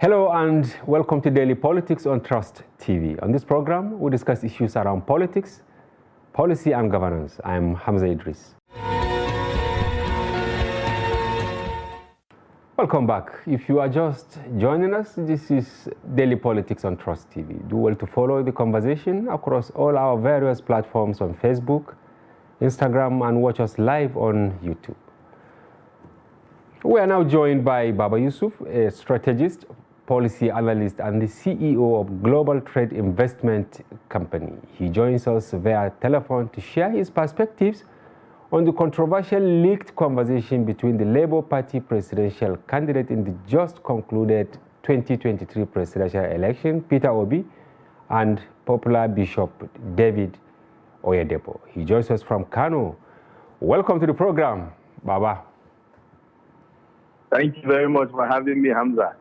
Hello and welcome to Daily Politics on Trust TV. On this program, we discuss issues around politics, policy and governance. I'm Hamza Idris. Welcome back. If you are just joining us, this is Daily Politics on Trust TV. Do well to follow the conversation across all our various platforms on Facebook, Instagram, and watch us live on YouTube. We are now joined by Baba Yusuf, a strategist, policy analyst, and the CEO of Global Trade Investment Company. He joins us via telephone to share his perspectives on the controversial leaked conversation between the Labour Party presidential candidate in the just concluded 2023 presidential election, Peter Obi, and popular Bishop David Oyedepo. He joins us from Kano. Welcome to the program, Baba. Thank you very much for having me, Hamza.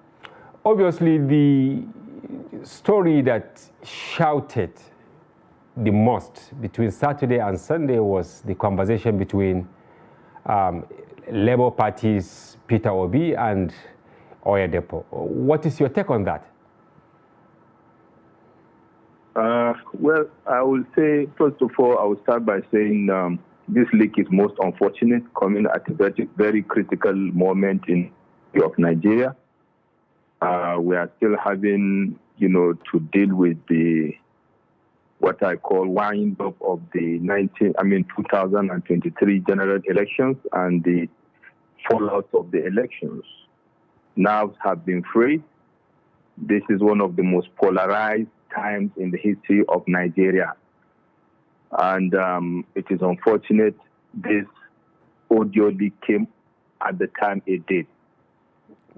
Obviously, the story that shouted the most between Saturday and Sunday was the conversation between Labour Party's Peter Obi and Oyedepo. What is your take on that? Well, I will say, first of all, I will start by saying this leak is most unfortunate, coming at a very, very critical moment in of Nigeria. We are still having, to deal with what I call wind up of the 2023 general elections and the fallout of the elections. Nerves have been frayed. This is one of the most polarized times in the history of Nigeria. And it is unfortunate this audio leak came at the time it did.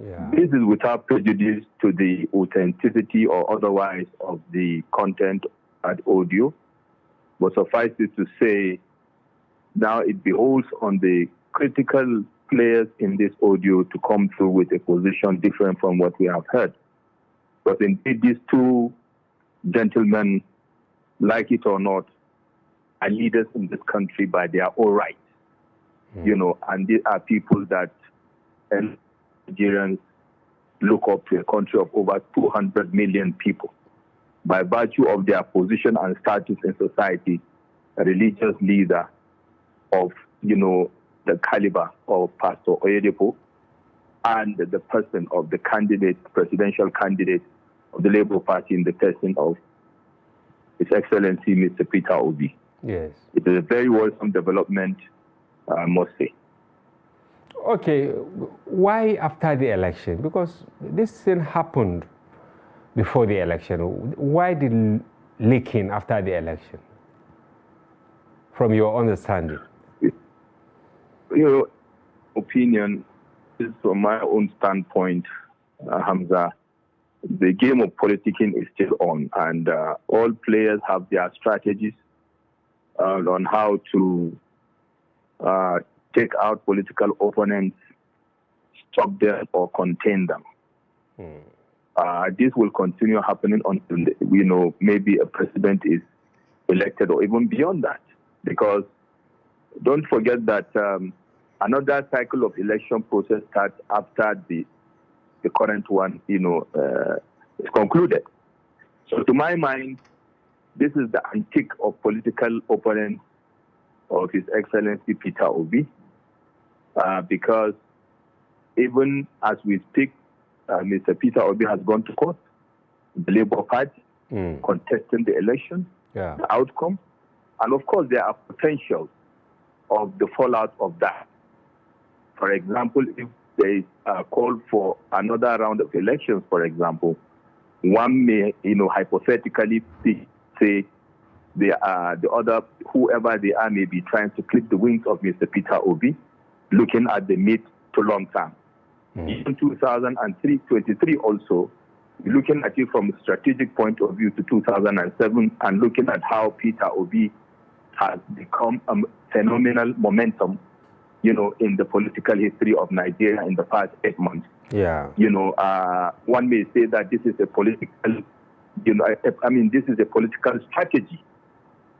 Yeah. This is without prejudice to the authenticity or otherwise of the content at audio, but suffice it to say, now it beholds on the critical players in this audio to come through with a position different from what we have heard. But indeed, these two gentlemen, like it or not, are leaders in this country by their own right, and they are people that Nigerians look up to, a country of over 200 million people. By virtue of their position and status in society, a religious leader of, the caliber of Pastor Oyedepo and the person of the presidential candidate of the Labour Party in the person of His Excellency Mr. Peter Obi. Yes. It is a very welcome development, I must say. Okay, why after the election? Because this thing happened before the election. Why did leaking after the election, from your understanding? Your opinion is from my own standpoint, Hamza. The game of politicking is still on, and all players have their strategies on how to take out political opponents, stop them, or contain them. This will continue happening until, maybe a president is elected or even beyond that. Because don't forget that another cycle of election process starts after the current one, is concluded. So to my mind, this is the antique of political opponents of His Excellency Peter Obi, because even as we speak, Mr. Peter Obi has gone to court, the Labour Party, contesting the election, the outcome. And of course, there are potentials of the fallout of that. For example, if there is a call for another round of elections, for example, one may, hypothetically say the other, whoever they are, may be trying to clip the wings of Mr. Peter Obi, looking at the mid to long term. In 2023 also, looking at it from a strategic point of view to 2007, and looking at how Peter Obi has become a phenomenal momentum, in the political history of Nigeria in the past 8 months. Yeah. One may say that this is a political, this is a political strategy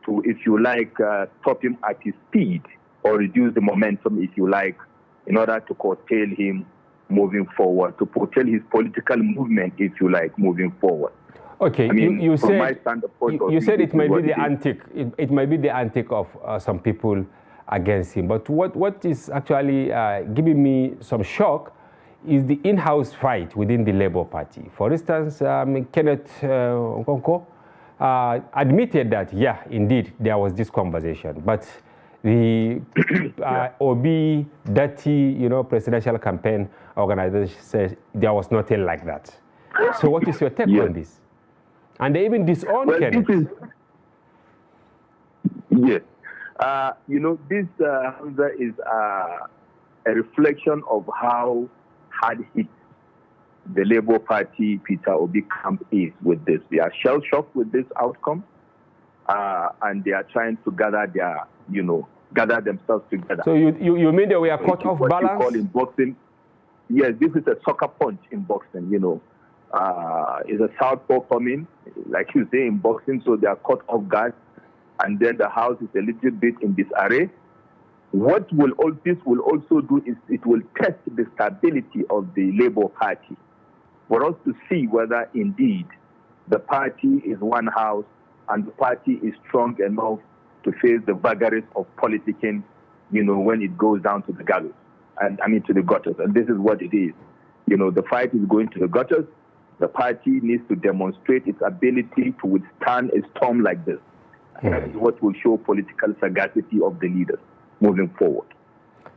to, if you like, stop him at his speed or reduce the momentum, if you like, in order to curtail him moving forward, to portray his political movement, if you like, moving forward. Okay, I mean, you from my said standpoint you said it might be the it is. antic. It might be the antic of some people against him. But what is actually giving me some shock is the in-house fight within the Labour Party. For instance, Kenneth Okonkwo admitted that, yeah, indeed, there was this conversation, but the OB, dirty, presidential campaign organization says there was nothing like that. So what is your take on this? And they even disown Kenneth. Yes. This Hamza, is a reflection of how hard hit the Labour Party, Peter Obi camp is with this. They are shell-shocked with this outcome, and they are trying to gather themselves together. So you mean that we are caught off balance? What you call in boxing, yes, this is a sucker punch in boxing, It's a southpaw coming, like you say in boxing, so they are caught off guard, and then the house is a little bit in disarray. What this will also do is it will test the stability of the Labour Party for us to see whether indeed the party is one house and the party is strong enough to face the vagaries of politicking, when it goes down to the gallows, to the gutters. And this is what it is. The fight is going to the gutters. The party needs to demonstrate its ability to withstand a storm like this. That is what will show political sagacity of the leaders moving forward.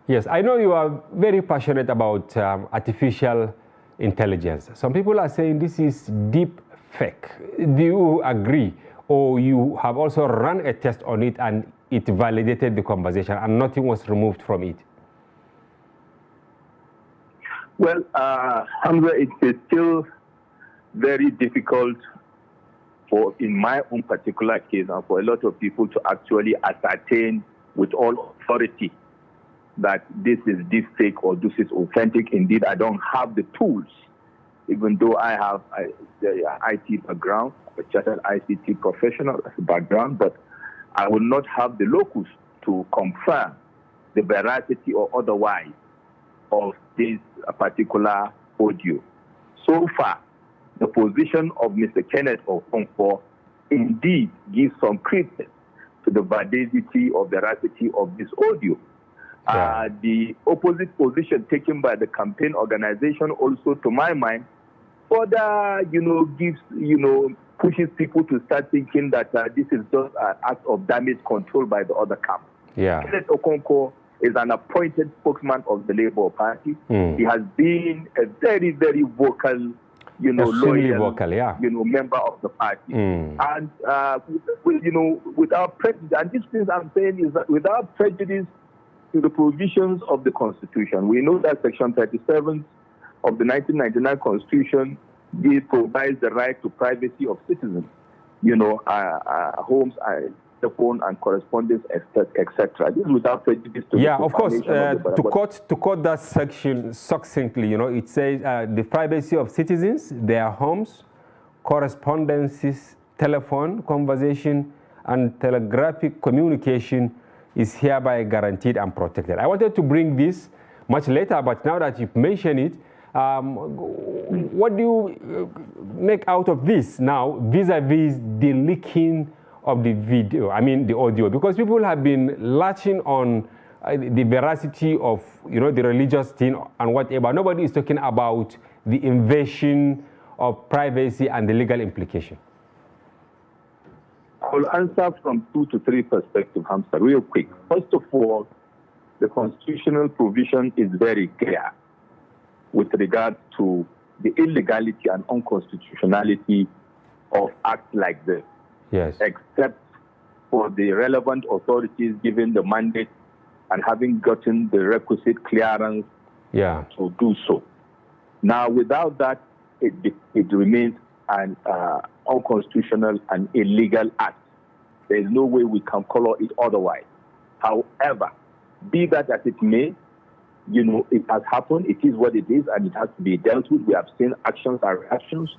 Yes, I know you are very passionate about artificial intelligence. Some people are saying this is deep fake. Do you agree? Or you have also run a test on it and it validated the conversation and nothing was removed from it? Well, Hamza, it is still very difficult in my own particular case and for a lot of people to actually ascertain with all authority that this is deep fake or this is authentic. Indeed, I don't have the tools, even though I have the IT background, a chartered ICT professional as a background, but I will not have the locus to confirm the veracity or otherwise of this particular audio. So far, the position of Mr. Kenneth Okonkwo indeed gives some credence to the validity or veracity of this audio. Yeah. The opposite position taken by the campaign organization also, to my mind, further, pushes people to start thinking that this is just an act of damage control by the other camp. Yeah. Kenneth Okonkwo is an appointed spokesman of the Labour Party. He has been a very, very vocal, loyal, member of the party. And, without prejudice, and these things I'm saying is that without prejudice to the provisions of the Constitution. We know that Section 37 of the 1999 Constitution provides the right to privacy of citizens, homes, telephone and correspondence, etc. This is without prejudice to the of course. To quote that section succinctly, it says the privacy of citizens, their homes, correspondences, telephone, conversation, and telegraphic communication is hereby guaranteed and protected. I wanted to bring this much later, but now that you've mentioned it, what do you make out of this now vis-a-vis the leaking of the video, the audio? Because people have been latching on the veracity of, the religious thing and whatever. Nobody is talking about the invasion of privacy and the legal implication. I will answer from 2 to 3 perspectives, Hamza, real quick. First of all, the constitutional provision is very clear with regard to the illegality and unconstitutionality of acts like this. Yes. Except for the relevant authorities given the mandate and having gotten the requisite clearance to do so. Now, without that, it remains an unconstitutional and illegal act. There is no way we can color it otherwise. However, be that as it may, it has happened, it is what it is, and it has to be dealt with. We have seen actions and reactions,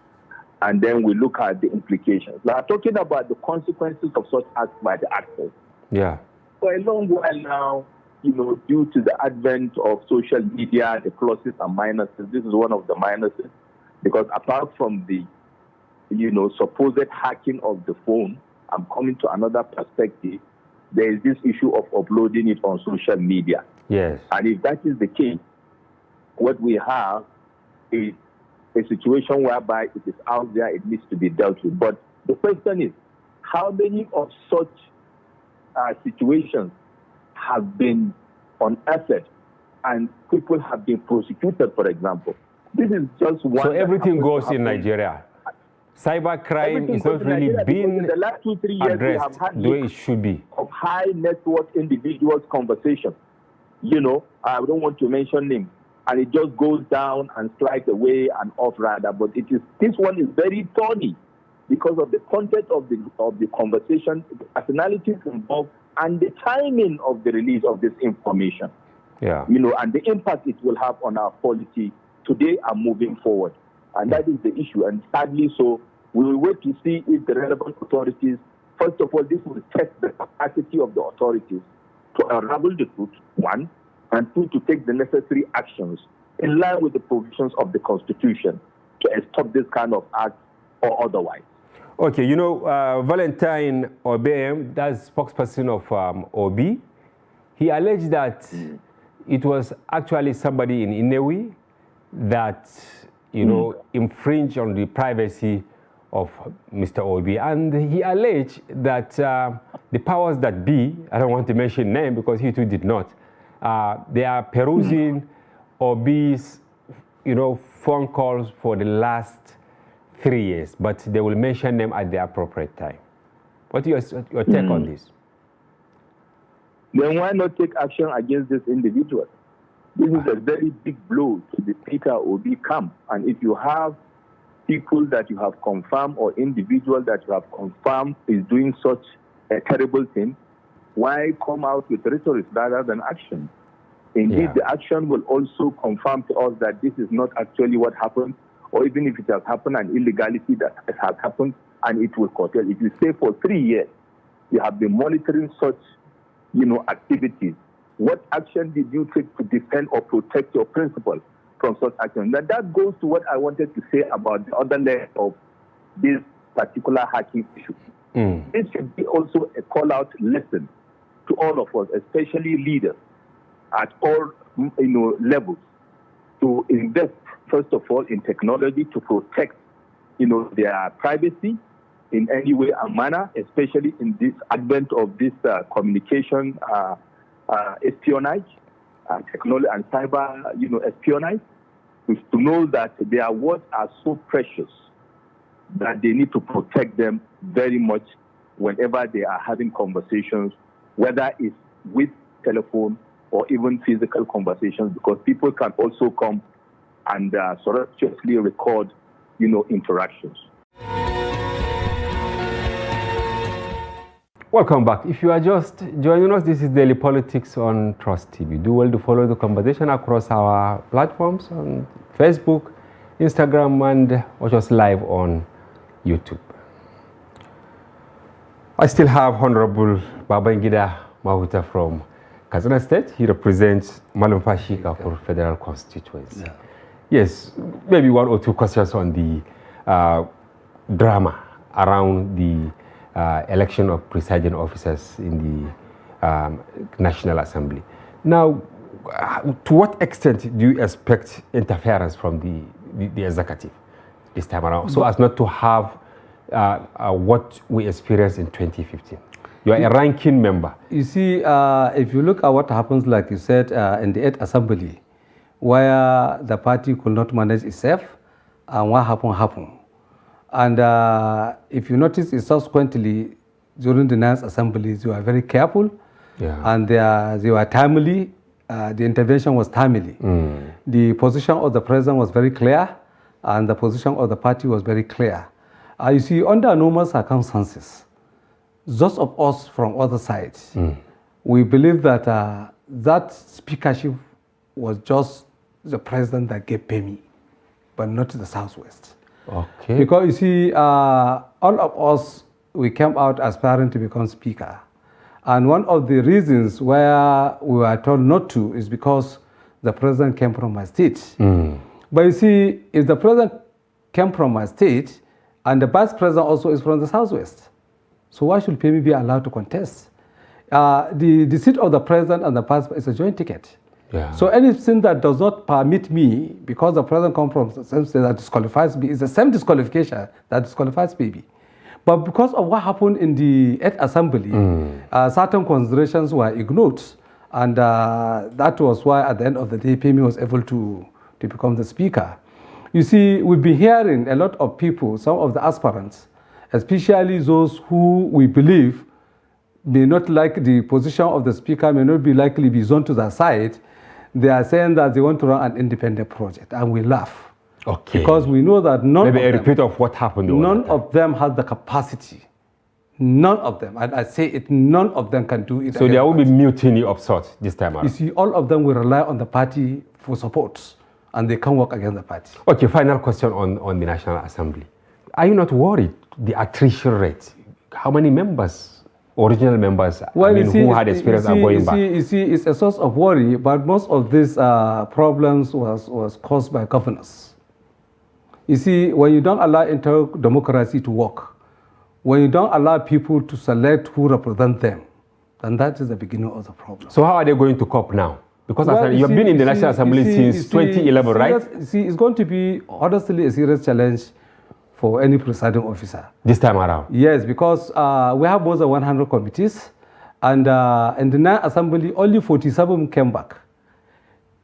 and then we look at the implications. Now, talking about the consequences of such acts by the actors. Yeah. For a long while now, due to the advent of social media, the pluses and minuses, this is one of the minuses, because apart from the, supposed hacking of the phone, I'm coming to another perspective. There is this issue of uploading it on social media. Yes. And if that is the case, what we have is a situation whereby it is out there, it needs to be dealt with. But the question is, how many of such situations have been unearthed and people have been prosecuted, for example? This is just one. So everything goes in Nigeria. Cybercrime is not really being the last 2-3 years we have had the way it should be. Of high net worth individuals conversation. I don't want to mention names, and it just goes down and slides away and off rather. But this one is very thorny because of the content of the conversation, the personalities involved, and the timing of the release of this information. Yeah. And the impact it will have on our polity today and moving forward. And that is the issue. And sadly so, we will wait to see if the relevant authorities, first of all, this will test the capacity of the authorities to unravel the truth, one, and two, to take the necessary actions in line with the provisions of the Constitution to stop this kind of act or otherwise. Okay, Valentine Obeyem, that's spokesperson of OB, he alleged that it was actually somebody in Inewi that, infringed on the privacy of Mr. Obi. And he alleged that the powers that be, I don't want to mention name because he too did not, they are perusing Obi's, phone calls for the last 3 years, but they will mention them at the appropriate time. What is your take on this? Then why not take action against this individual? This is a very big blow to the Peter Obi camp. And if you have people that you have confirmed or individuals that you have confirmed is doing such a terrible thing, why come out with rhetoric rather than action? Indeed, the action will also confirm to us that this is not actually what happened, or even if it has happened, an illegality that has happened, and it will curtail. If you say for 3 years you have been monitoring such, activities, what action did you take to defend or protect your principal from such action? Now that goes to what I wanted to say about the other leg of this particular hacking issue. This should be also a call-out lesson to all of us, especially leaders at all levels, to invest first of all in technology to protect their privacy in any way and manner, especially in this advent of this communication espionage, technology and cyber espionage, is to know that their words are so precious that they need to protect them very much whenever they are having conversations, whether it's with telephone or even physical conversations, because people can also come and surreptitiously record, interactions. Welcome back. If you are just joining us, this is Daily Politics on Trust TV. Do well to follow the conversation across our platforms on Facebook, Instagram, and watch us live on YouTube. I still have Honorable Babangida Mahuta from Katsina State. He represents Malumfashi for Federal Constituency. Yeah. Yes, maybe 1 or 2 questions on the drama around the election of presiding officers in the National Assembly. Now, to what extent do you expect interference from the executive this time around, so as not to have what we experienced in 2015? You are a ranking member. You see, if you look at what happens, like you said, in the 8th Assembly, where the party could not manage itself, and what happened. And if you notice, subsequently, during the 9th Assembly, they were very careful, and they were timely. The intervention was timely. The position of the president was very clear, and the position of the party was very clear. You see, under normal circumstances, those of us from other sides, we believe that that speakership was just the president that gave Pemi, but not the Southwest. Okay. Because you see, all of us, we came out aspiring to become speaker. And one of the reasons why we were told not to is because the president came from my state. But you see, if the president came from my state and the vice president also is from the southwest, so why should PMI be allowed to contest? The seat of the president and the vice president is a joint ticket. Yeah. So anything that does not permit me, because the president comes from the same state, that disqualifies me, is the same disqualification that disqualifies PB. But because of what happened in the 8th Assembly, certain considerations were ignored, and that was why at the end of the day, PMI was able to become the speaker. You see, we've been hearing a lot of people, some of the aspirants, especially those who we believe may not like the position of the speaker, may not be likely be zoned to their side. They are saying that they want to run an independent project, and we laugh. Okay. Because we know that none Maybe of a repeat of what happened. None of them has the capacity. None of them. And I say it, none of them can do it. So there will be mutiny of sorts this time around. You see, all of them will rely on the party for support, and they can't work against the party. Okay, final question on the National Assembly. Are you not worried, the attrition rate? How many members, original members, well, who had experience are going back? You see, it's a source of worry, but most of these problems was caused by governance. You see, when you don't allow democracy to work, when you don't allow people to select who represent them, then that is the beginning of the problem. So how are they going to cope now? Because you've been in the National Assembly since 2011, right? See, it's going to be honestly a serious challenge for any presiding officer. This time around? Yes, because we have more than 100 committees, and in the 9th Assembly, only 47 came back.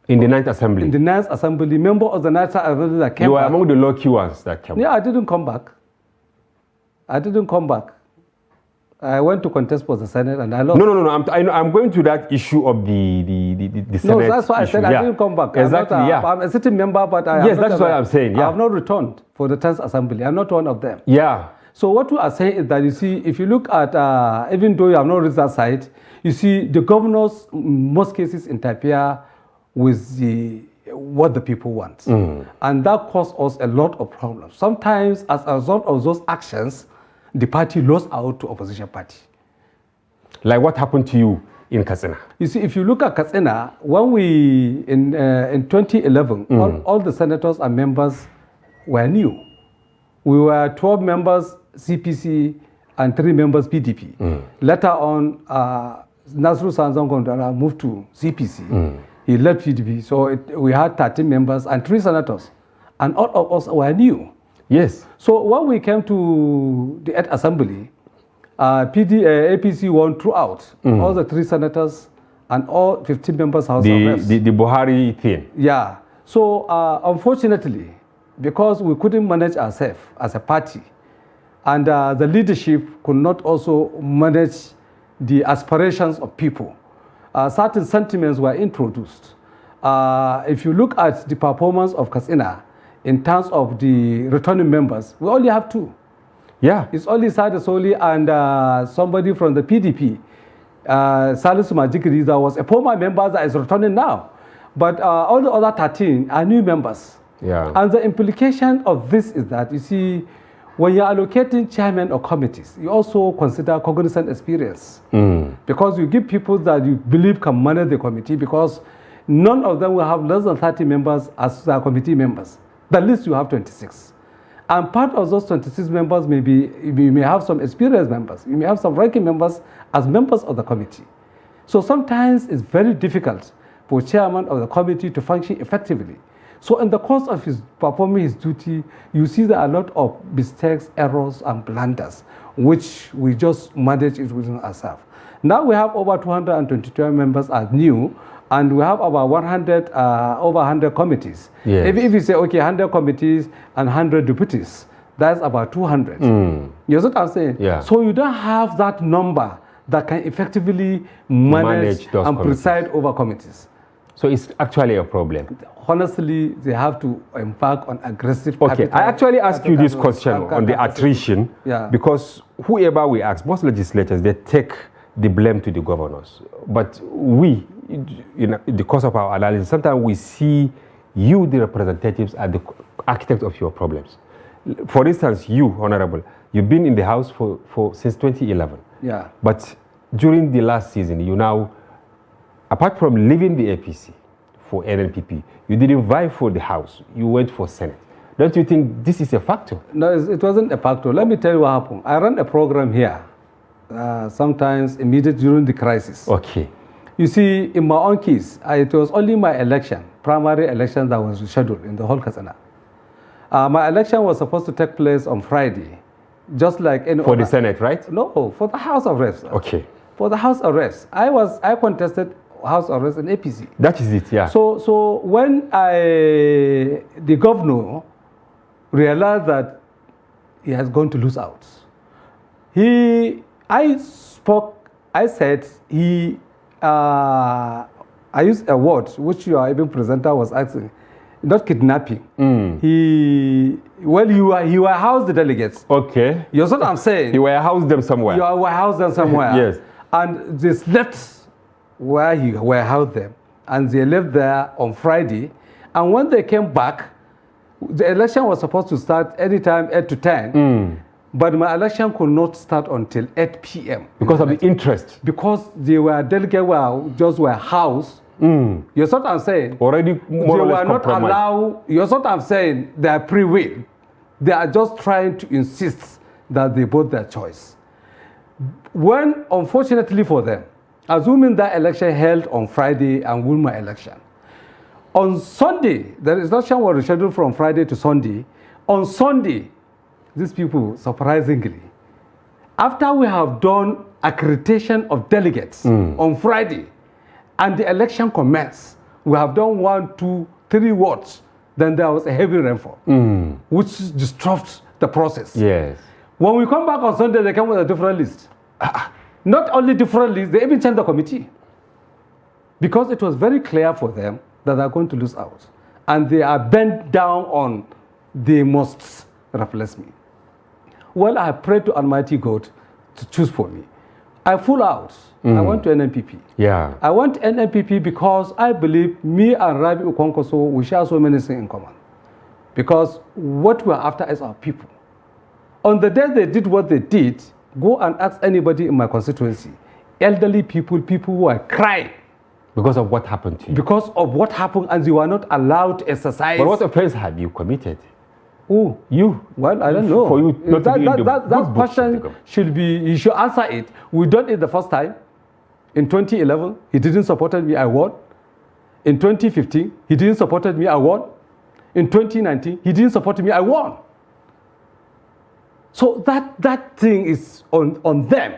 In the 9th Assembly? In the 9th Assembly, member of the 9th Assembly that came back. You were among the lucky ones that came back? Yeah, I didn't come back. I didn't come back. I went to contest for the Senate and I lost. No. I'm going to that issue of the Senate. No, that's why I said I didn't come back. Exactly, I'm a sitting member, but yes, that's what I'm saying. Yeah. I have not returned for the 10th Assembly. I'm not one of them. Yeah. So what we are saying is that, you see, if you look at, even though you have not reached that side, you see the governors, in most cases, interfere with what the people want. And that caused us a lot of problems. Sometimes, as a result of those actions, the party lost out to opposition party. Like what happened to you in Katsina? You see, if you look at Katsina, when we, in 2011, all the senators and members were new. We were 12 members CPC and 3 members PDP. Later on, Nasru Sanzang Gondara moved to CPC. He left PDP, so we had 13 members and 3 senators. And all of us were new. Yes. So when we came to the 8th Assembly, APC won throughout. All the 3 senators and all 15 members House of Reps. The Buhari thing. Yeah. So unfortunately, because we couldn't manage ourselves as a party, and the leadership could not also manage the aspirations of people, certain sentiments were introduced. If you look at the performance of Katsina, in terms of the returning members, we only have 2. Yeah. It's only Sada Soli and somebody from the PDP, Salisu Majikiri, that was a former member that is returning now. But all the other 13 are new members. Yeah. And the implication of this is that, you see, when you're allocating chairmen or committees, you also consider cognizant experience. Because you give people that you believe can manage the committee, because none of them will have less than 30 members as their committee members. The least you have 26. And part of those 26 members you may have some experienced members. You may have some ranking members as members of the committee. So sometimes it's very difficult for chairman of the committee to function effectively. So in the course of his performing his duty, you see there are a lot of mistakes, errors, and blunders, which we just manage it within ourselves. Now we have over 222 members as new, and we have about over 100 committees. Yes. If you say, okay, 100 committees and 100 deputies, that's about 200. You know what I'm saying? Yeah. So you don't have that number that can effectively manage and preside over committees. So it's actually a problem. Honestly, they have to embark on aggressive Okay, I actually asked you this question on the attrition, because whoever we ask, most legislators, they take the blame to the governors. But we, in the course of our analysis, sometimes we see you, the representatives, are the architects of your problems. For instance, you, Honorable, you've been in the House since 2011. Yeah. But during the last season, you now, apart from leaving the APC for NNPP, you didn't vie for the House. You went for Senate. Don't you think this is a factor? No, it wasn't a factor. Let me tell you what happened. I ran a program here, sometimes immediately during the crisis. Okay. You see, in my own case, it was only my election, primary election, that was scheduled in the whole Katsina. My election was supposed to take place on Friday, just like any For other. the Senate, right? No, for the House of Reps. Okay. For the House of Reps. I contested House of Reps in APC. That is it, yeah. So when the governor realized that he has going to lose out, I said I used a word which your even presenter was asking, not kidnapping. He warehoused the delegates. Okay. You know what I'm saying? He warehoused them somewhere. You warehoused them somewhere. Yes. And they slept where he warehoused them, and they left there on Friday. And when they came back, the election was supposed to start anytime 8 to 10. But my election could not start until 8 p.m. Because of the interest. Because they were delegates were housed. You know what I'm saying? Already more or less They were not allowed. You know what I'm saying? They are free will. They are just trying to insist that they vote their choice. When, unfortunately for them, assuming that election held on Friday and won my election, on Sunday, the election was scheduled from Friday to Sunday. On Sunday, these people, surprisingly, after we have done accreditation of delegates on Friday, and the election commenced, we have done 1, 2, 3 wards, then there was a heavy rainfall, which disrupted the process. Yes. When we come back on Sunday, they come with a different list. Not only different list, they even changed the committee. Because it was very clear for them that they're going to lose out. And they are bent down on, they must replace me. Well, I prayed to Almighty God to choose for me. I pull out. I went to NNPP. Yeah. I went to NNPP because I believe me and Rabi Ukonkoso, we share so many things in common. Because what we're after is our people. On the day they did what they did, go and ask anybody in my constituency. Elderly people who are crying. Because of what happened to you? Because of what happened, and you are not allowed to exercise. But what offense have you committed? Who? You. Well, I don't know. For you not to be in the that good books of the question government. should be, you should answer it. We done it the first time. In 2011, he didn't support me, I won. In 2015, he didn't support me, I won. In 2019, he didn't support me, I won. So that thing is on them.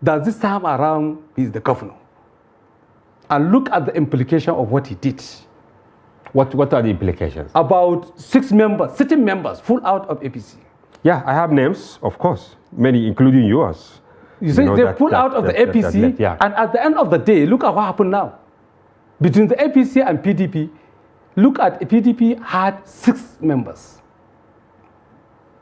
That this time around, he's the governor. And look at the implication of what he did. What are the implications? About 6 members, sitting members, full out of APC. Yeah, I have names, of course, many including yours. You see, they pull out of the APC, left, yeah. and at the end of the day, look at what happened now. Between the APC and PDP, look at PDP had 6 members.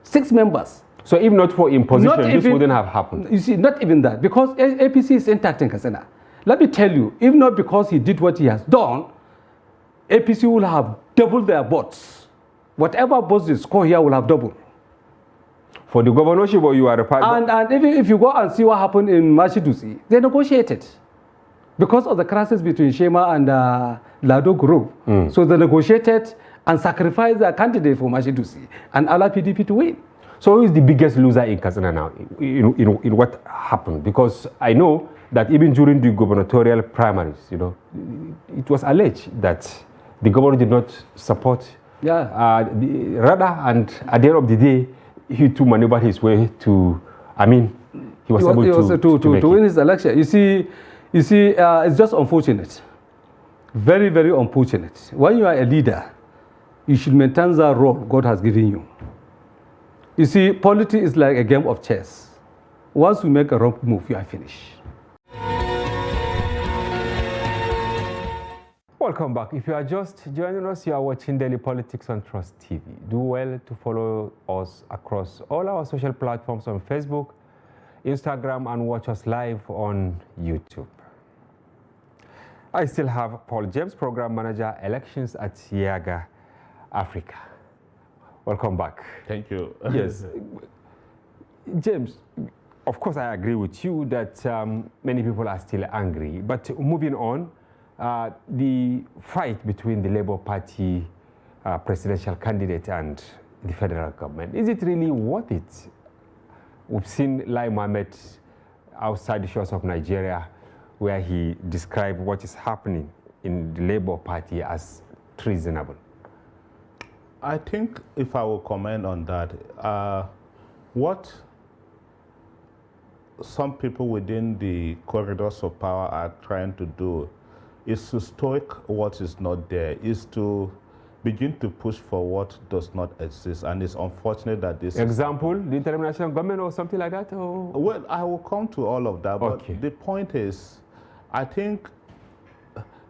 6 members. So if not for imposition, this even, wouldn't have happened. You see, not even that, because APC is intact in Katsina. Let me tell you, if not because he did what he has done, APC will have doubled their votes. Whatever votes they score here will have doubled. For the governorship, or you are a part? And even if you go and see what happened in Mashidusi, they negotiated. Because of the crisis between Shema and Lado Group. So they negotiated and sacrificed their candidate for Mashidusi and allowed PDP to win. So who is the biggest loser in Katsina now, in what happened? Because I know that even during the gubernatorial primaries, it was alleged that the governor did not support Rada, and at the end of the day, he too maneuvered his way to, he was able to win his election. You see, it's just unfortunate. Very, very unfortunate. When you are a leader, you should maintain that role God has given you. You see, polity is like a game of chess. Once you make a wrong move, you are finished. Welcome back. If you are just joining us, you are watching Daily Politics on Trust TV. Do well to follow us across all our social platforms on Facebook, Instagram, and watch us live on YouTube. I still have Paul James, Program Manager, Elections at Yaga Africa. Welcome back. Thank you. Yes. James, of course, I agree with you that many people are still angry. But moving on, the fight between the Labour Party presidential candidate and the federal government, is it really worth it? We've seen Lai Mohammed outside the shores of Nigeria, where he described what is happening in the Labour Party as treasonable. I think if I will comment on that, what some people within the corridors of power are trying to do is to stoke what is not there, is to begin to push for what does not exist. And it's unfortunate that this example, the international government or something like that? Or? Well, I will come to all of that, but okay. The point is, I think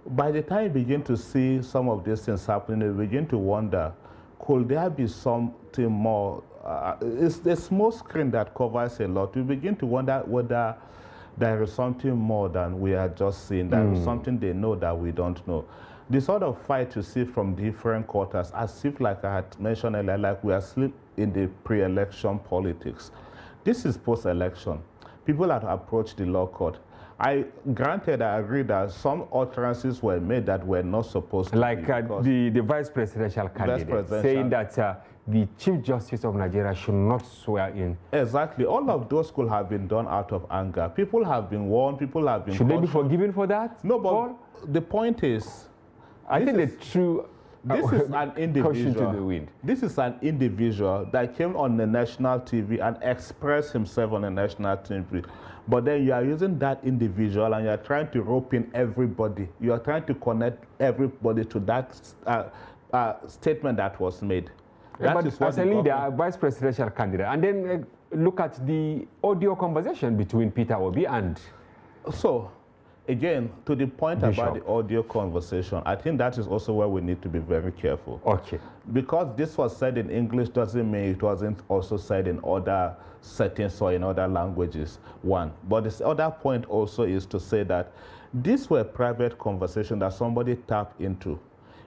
by the time you begin to see some of these things happening, you begin to wonder, could there be something more? It's the small screen that covers a lot. We begin to wonder whether there is something more than we are just seeing. There is something they know that we don't know. The sort of fight you see from different quarters, as if, like I had mentioned earlier, like we are still in the pre-election politics. This is post-election. People have approached the law court. I agree that some utterances were made that were not supposed to like be. The vice presidential candidate saying that the Chief Justice of Nigeria should not swear in. Exactly. All of those could have been done out of anger. People have been warned, people have been... Should they be forgiven for that? No, but Paul? The point is... I think the true... This is an individual. To the wind. This is an individual that came on the national TV and expressed himself on the national TV. But then you are using that individual and you are trying to rope in everybody. You are trying to connect everybody to that statement that was made. But as a leader, vice presidential candidate, and then look at the audio conversation between Peter Obi and... So, again, to the point Bishop. About the audio conversation, I think that is also where we need to be very careful. Okay. Because this was said in English doesn't mean it wasn't also said in other settings or in other languages, one. But this other point also is to say that these were private conversations that somebody tapped into.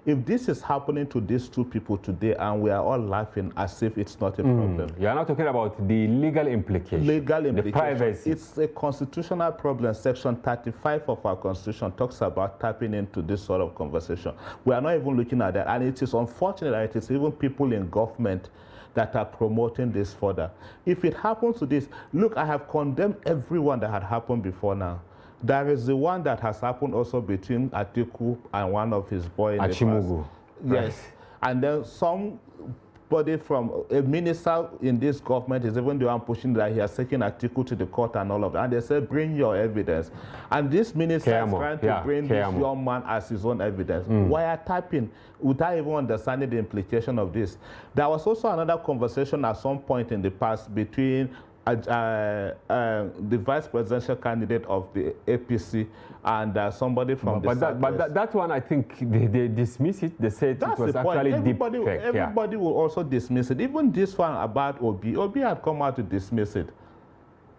If this is happening to these two people today and we are all laughing as if it's not a problem. You are not talking about the legal implication. Legal implication. The privacy. It's a constitutional problem. Section 35 of our constitution talks about tapping into this sort of conversation. We are not even looking at that. And it is unfortunate that it is even people in government that are promoting this further. If it happens to this, look, I have condemned everyone that had happened before now. There is the one that has happened also between Atiku and one of his boys. Achimugu. Yes. Right. And then somebody from a minister in this government is even the one pushing that he has taken Atiku to the court and all of that. And they said, bring your evidence. And this minister is trying to bring this young man as his own evidence. Wiretapping, without even understanding the implication of this. There was also another conversation at some point in the past between the vice presidential candidate of the APC and somebody from that one, I think they dismiss it. They said it was actually deep fake. Everybody will also dismiss it. Even this one about Obi had come out to dismiss it.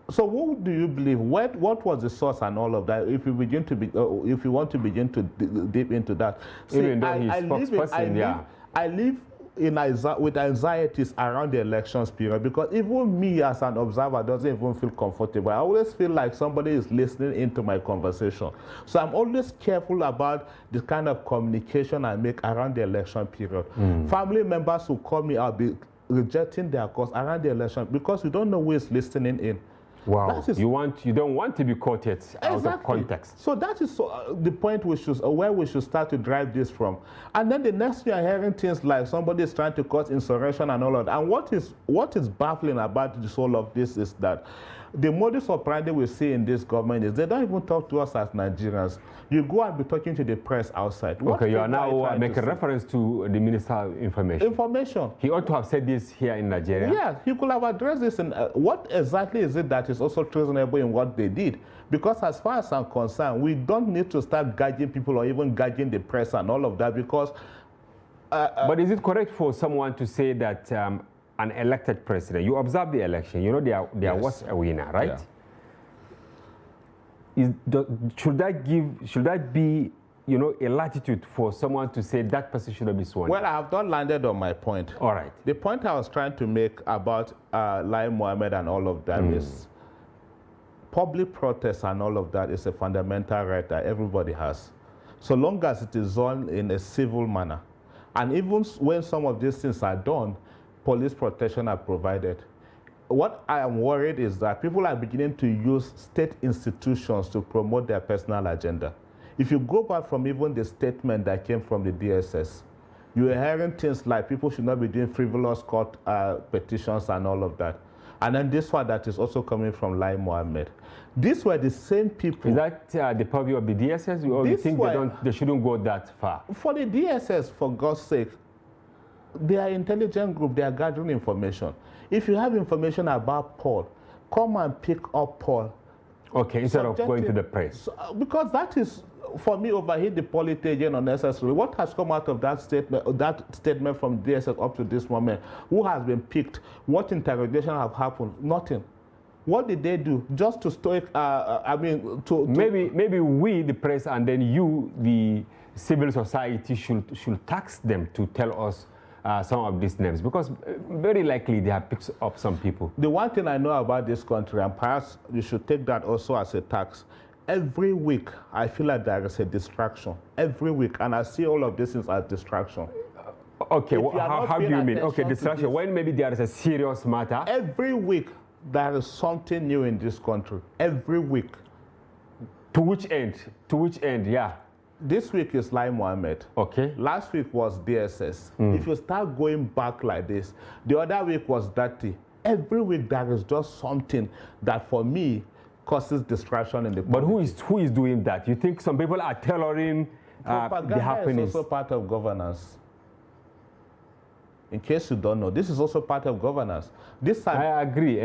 So what do you believe? What was the source and all of that? If you begin to if you want to begin to deep into that, even though he's spokesperson, I live with anxieties around the elections period, because even me as an observer doesn't even feel comfortable. I always feel like somebody is listening into my conversation. So I'm always careful about the kind of communication I make around the election period. Family members who call me, I'll be rejecting their calls around the election because we don't know who is listening in. Wow, you don't want to be caught out of context. So that is the point where we should start to drive this from. And then the next year, hearing things like somebody is trying to cause insurrection and all of that. And what is baffling about this whole of this is that the modus operandi we see in this government is they don't even talk to us as Nigerians. You go and be talking to the press outside. Okay, you are now making reference to the Minister of Information. He ought to have said this here in Nigeria. Yeah, he could have addressed this. And what exactly is it that is also treasonable in what they did? Because as far as I'm concerned, we don't need to start gauging people or even gauging the press and all of that, because... but is it correct for someone to say that an elected president, you observe the election, you know there was a winner, right? Yeah. Should that be, you know, a latitude for someone to say that person should not be sworn? Well, I have not landed on my point. All right. The point I was trying to make about Lai Mohammed and all of that is, public protest and all of that is a fundamental right that everybody has, so long as it is done in a civil manner. And even when some of these things are done, police protection are provided. What I am worried is that people are beginning to use state institutions to promote their personal agenda. If you go back from even the statement that came from the DSS, you are hearing things like people should not be doing frivolous court petitions and all of that. And then this one that is also coming from Lai Mohammed. These were the same people. Is that the purview of the DSS, or you think they shouldn't go that far? For the DSS, for God's sake, they are intelligent group, they are gathering information. If you have information about Paul, come and pick up Paul. Okay, instead of going to the press. Because that is, for me, overheat the Polity again unnecessarily. What has come out of that statement from DSS up to this moment? Who has been picked? What interrogation have happened? Nothing. What did they do? Just to stoic, Maybe we, the press, and then you, the civil society, should tax them to tell us some of these names, because very likely they have picked up some people. The one thing I know about this country, and perhaps you should take that also as a tax, every week I feel like there is a distraction. Every week, and I see all of this as distraction. Okay, how do you mean? Okay, distraction, when maybe there is a serious matter? Every week there is something new in this country. Every week. To which end? To which end, yeah. This week is Lai Mohammed. Okay. Last week was DSS. If you start going back like this, the other week was Dati. Every week there is just something that for me causes distraction in the But politics. who is doing that? You think some people are tailoring the happenings? Is also part of governance. In case you don't know, this is also part of governance. This time, I agree.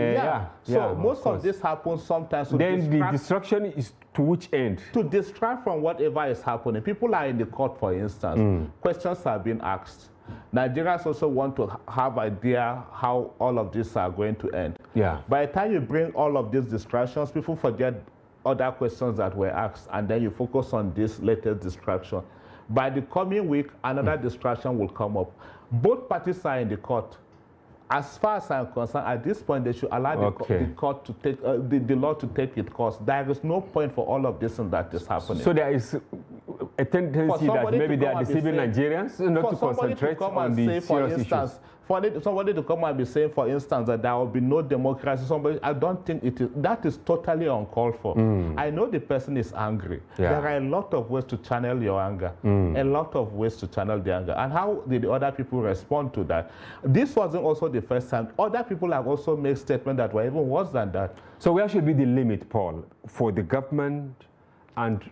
So most of this happens sometimes. Then the distraction is to which end? To distract from whatever is happening. People are in the court, for instance. Questions are being asked. Nigerians also want to have idea how all of this are going to end. Yeah. By the time you bring all of these distractions, people forget other questions that were asked, and then you focus on this latest distraction. By the coming week, another distraction will come up. Both parties are in the court. As far as I'm concerned, at this point, they should allow the court to take the law to take its course. There is no point for all of this and that is happening. So there is a tendency that maybe they are deceiving Nigerians not to concentrate on the serious issues. For somebody to come and be saying, for instance, that there will be no democracy, I don't think it is. That is totally uncalled for. I know the person is angry. Yeah. There are a lot of ways to channel your anger. A lot of ways to channel the anger. And how did the other people respond to that? This wasn't also the first time. Other people have also made statements that were even worse than that. So where should be the limit, Paul, for the government and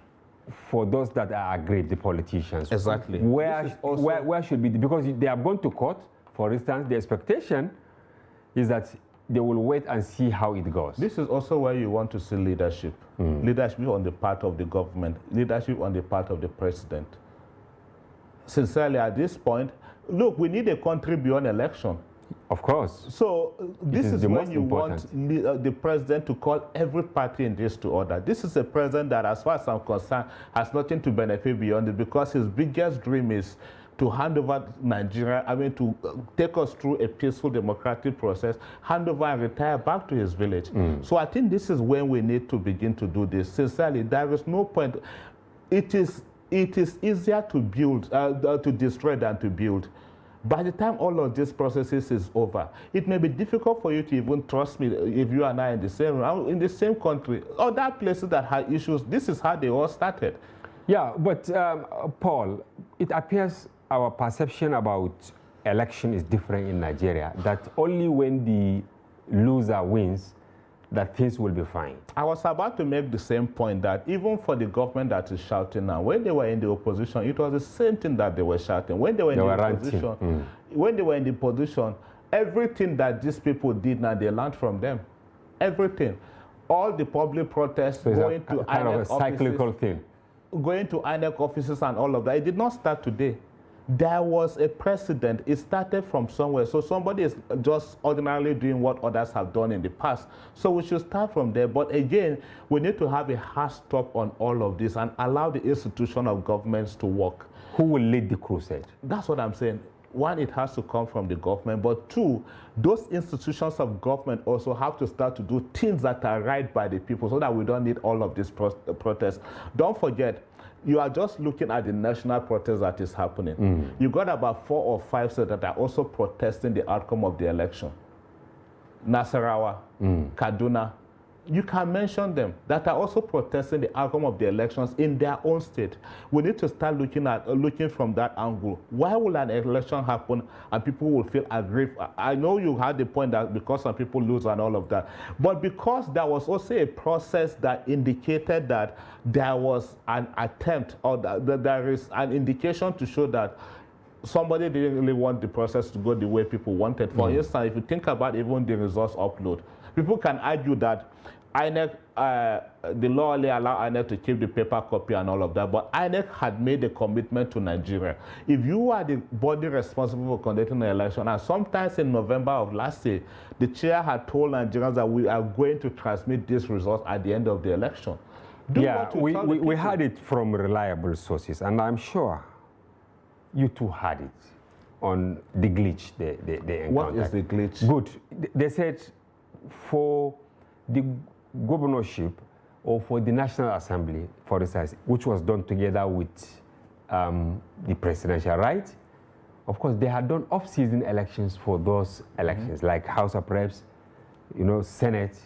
for those that are aggrieved, the politicians? Exactly. Where should be because they have gone to court. For instance, the expectation is that they will wait and see how it goes. This is also where you want to see leadership. Leadership on the part of the government, leadership on the part of the president. Sincerely, at this point, look, we need a country beyond election. Of course. So this is when you important. want the president to call every party in this to order. This is a president that, as far as I'm concerned, has nothing to benefit beyond it, because his biggest dream is to hand over Nigeria, to take us through a peaceful democratic process, hand over and retire back to his village. So I think this is when we need to begin to do this. Sincerely, there is no point. It is easier to build, to destroy than to build. By the time all of these processes is over, it may be difficult for you to even trust me if you and I in the same country. Other places that had issues, this is how they all started. Yeah, but Paul, it appears our perception about election is different in Nigeria, that only when the loser wins that things will be fine. I was about to make the same point, that even for the government that is shouting now, when they were in the opposition, it was the same thing that they were shouting. When they were in the opposition, when they were in the position, everything that these people did now, they learned from them. Everything. All the public protests, so going to kind of a cyclical thing. Going to INEC offices and all of that, it did not start today. There was a precedent. It started from somewhere. So somebody is just ordinarily doing what others have done in the past. So we should start from there. But again, we need to have a hard stop on all of this and allow the institution of governments to work. Who will lead the crusade? That's what I'm saying. one, it has to come from the government, but two, those institutions of government also have to start to do things that are right by the people so that we don't need all of these protests. Don't forget, you are just looking at the national protest that is happening. You got about 4 or 5 states that are also protesting the outcome of the election. Nasarawa, Kaduna, you can mention them, that are also protesting the outcome of the elections in their own state. We need to start looking from that angle. Why will an election happen and people will feel aggrieved? I know you had the point that because some people lose and all of that, but because there was also a process that indicated that there was an attempt, or that there is an indication to show that somebody didn't really want the process to go the way people wanted. For instance, if you think about even the results upload, people can argue that INEC, the law only allowed INEC to keep the paper copy and all of that, but INEC had made a commitment to Nigeria. If you are the body responsible for conducting the election, and sometimes in November of last year, the chair had told Nigerians that we are going to transmit these results at the end of the election. We had it from reliable sources, and I'm sure you too had it on the glitch they encountered. What is the glitch? Good. They said for the governorship or for the National Assembly, for instance, which was done together with the presidential, right? Of course, they had done off-season elections for those elections, like House of Reps, Senate,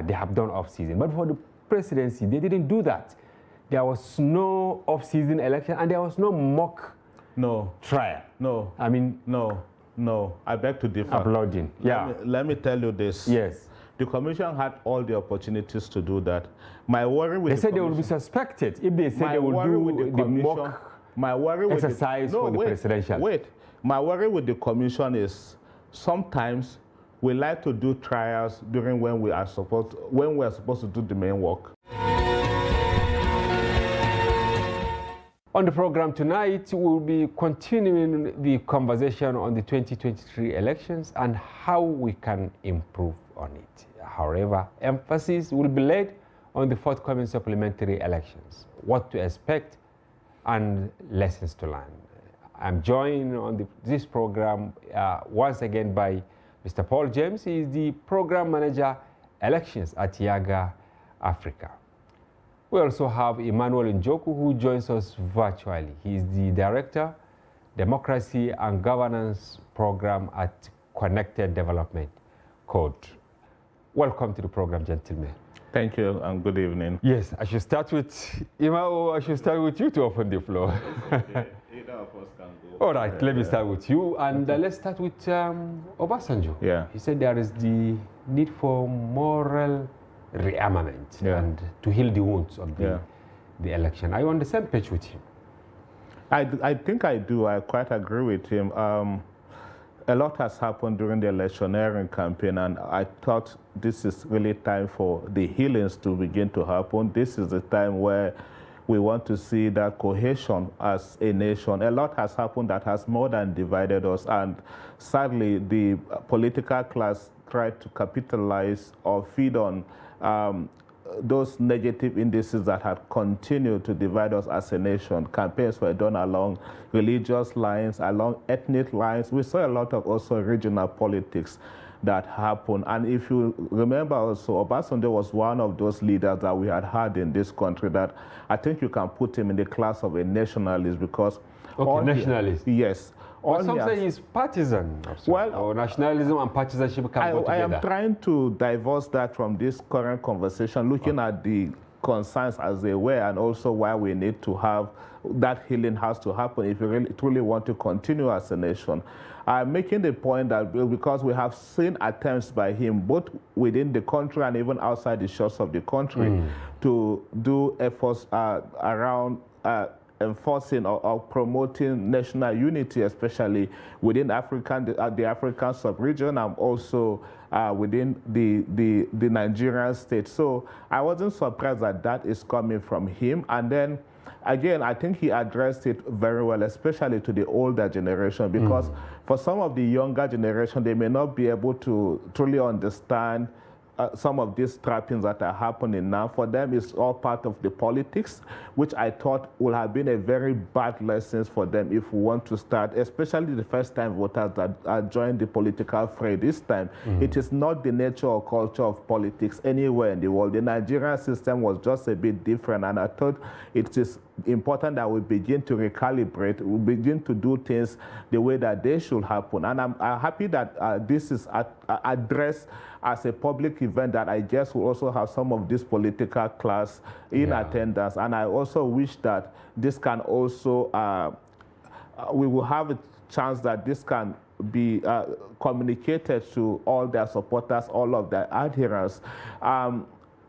they have done off-season. But for the presidency, they didn't do that. There was no off-season election, and there was no mock trial. No. I mean... No. I beg to differ. Applauding. Yeah. Let me tell you this. Yes. The commission had all the opportunities to do that. My worry with they said they will be suspected if they said they will do the mock exercise for the presidential. Wait. My worry with the commission is sometimes we like to do trials during when we are supposed to do the main work. On the program tonight, we'll be continuing the conversation on the 2023 elections and how we can improve on it. However, emphasis will be laid on the forthcoming supplementary elections, what to expect and lessons to learn. I'm joined on this program once again by Mr. Paul James. He is the Program Manager, Elections at Yaga Africa. We also have Emmanuel Njoku, who joins us virtually. He is the Director, Democracy and Governance Program at Connected Development Code. Welcome to the program, gentlemen. Thank you, and good evening. Yes, I should start with Ima, or I should start with you to open the floor. Either of us can go. All right, let me start with you, and let's start with Obasanjo. Yeah. He said there is the need for moral rearmament and to heal the wounds of the election. Are you on the same page with him? I think I do. I quite agree with him. A lot has happened during the electioneering campaign, and I thought this is really time for the healings to begin to happen. This is the time where we want to see that cohesion as a nation. A lot has happened that has more than divided us, and sadly, the political class tried to capitalize or feed on those negative indices that had continued to divide us as a nation. Campaigns were done along religious lines, along ethnic lines. We saw a lot of also regional politics that happened. And if you remember also, Obasanjo was one of those leaders that we had in this country that I think you can put him in the class of a nationalist because... Okay, nationalist. Yes. But some say he's partisan. Well, or nationalism and partisanship can go together. I am trying to divorce that from this current conversation, looking at the concerns as they were, and also why we need to have that healing has to happen if we really truly want to continue as a nation. I'm making the point that because we have seen attempts by him, both within the country and even outside the shores of the country, to do efforts around enforcing or promoting national unity, especially within the African sub-region and also within the Nigerian state. So I wasn't surprised that that is coming from him. And then again, I think he addressed it very well, especially to the older generation, because for some of the younger generation, they may not be able to truly understand some of these trappings that are happening now. For them, it's all part of the politics, which I thought would have been a very bad lesson for them if we want to start, especially the first-time voters that joined the political fray this time. It is not the nature or culture of politics anywhere in the world. The Nigerian system was just a bit different, and I thought it is important that we begin to recalibrate, we begin to do things the way that they should happen. And I'm happy that this is addressed as a public event, that I guess will also have some of this political class in attendance. And I also wish that this can also, we will have a chance that this can be communicated to all their supporters, all of their adherents.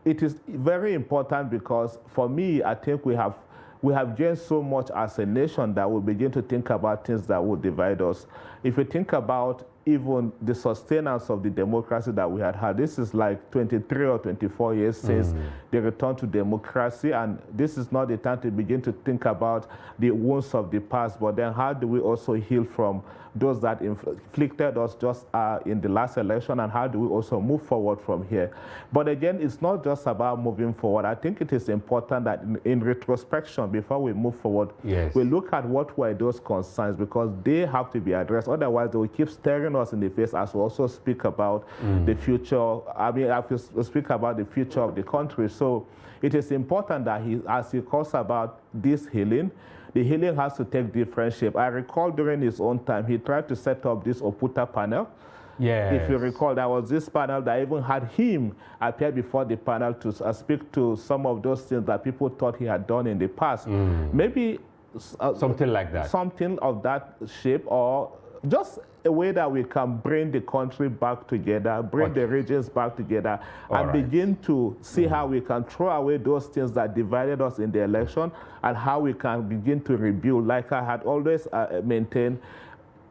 It is very important because for me, I think we have gained so much as a nation that we begin to think about things that will divide us. If we think about even the sustenance of the democracy that we had, this is like 23 or 24 years since the return to democracy, and this is not the time to begin to think about the wounds of the past, but then how do we also heal from those that inflicted us just in the last election, and how do we also move forward from here? But again, it's not just about moving forward. I think it is important that in retrospection, before we move forward, we look at what were those concerns, because they have to be addressed. Otherwise, they will keep staring us in the face as we also speak about the future. I mean, as we speak about the future of the country. So it is important that as he calls about this healing, the healing has to take different shape. I recall during his own time, he tried to set up this Oputa panel. If you recall, there was this panel that even had him appear before the panel to speak to some of those things that people thought he had done in the past. Maybe something like that. Something of that shape, or just a way that we can bring the country back together, bring the regions back together, and begin to see how we can throw away those things that divided us in the election, and how we can begin to rebuild. Like I had always maintained,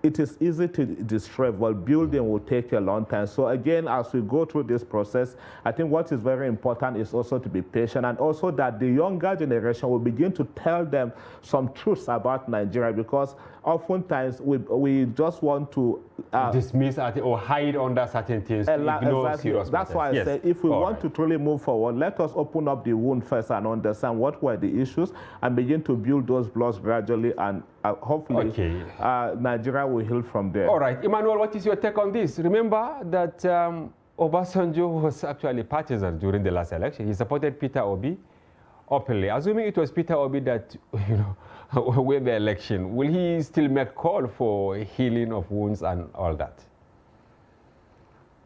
it is easy to destroy, but building will take a long time. So again, as we go through this process, I think what is very important is also to be patient, and also that the younger generation will begin to tell them some truths about Nigeria, because oftentimes we just want to dismiss or hide under certain things, ignore serious matters. That's why I say if we want to truly move forward, let us open up the wound first and understand what were the issues, and begin to build those blocks gradually, and hopefully Nigeria will heal from there. All right, Emmanuel, what is your take on this? Remember that Obasanjo was actually partisan during the last election. He supported Peter Obi openly. Assuming it was Peter Obi that won the election, will he still make call for healing of wounds and all that?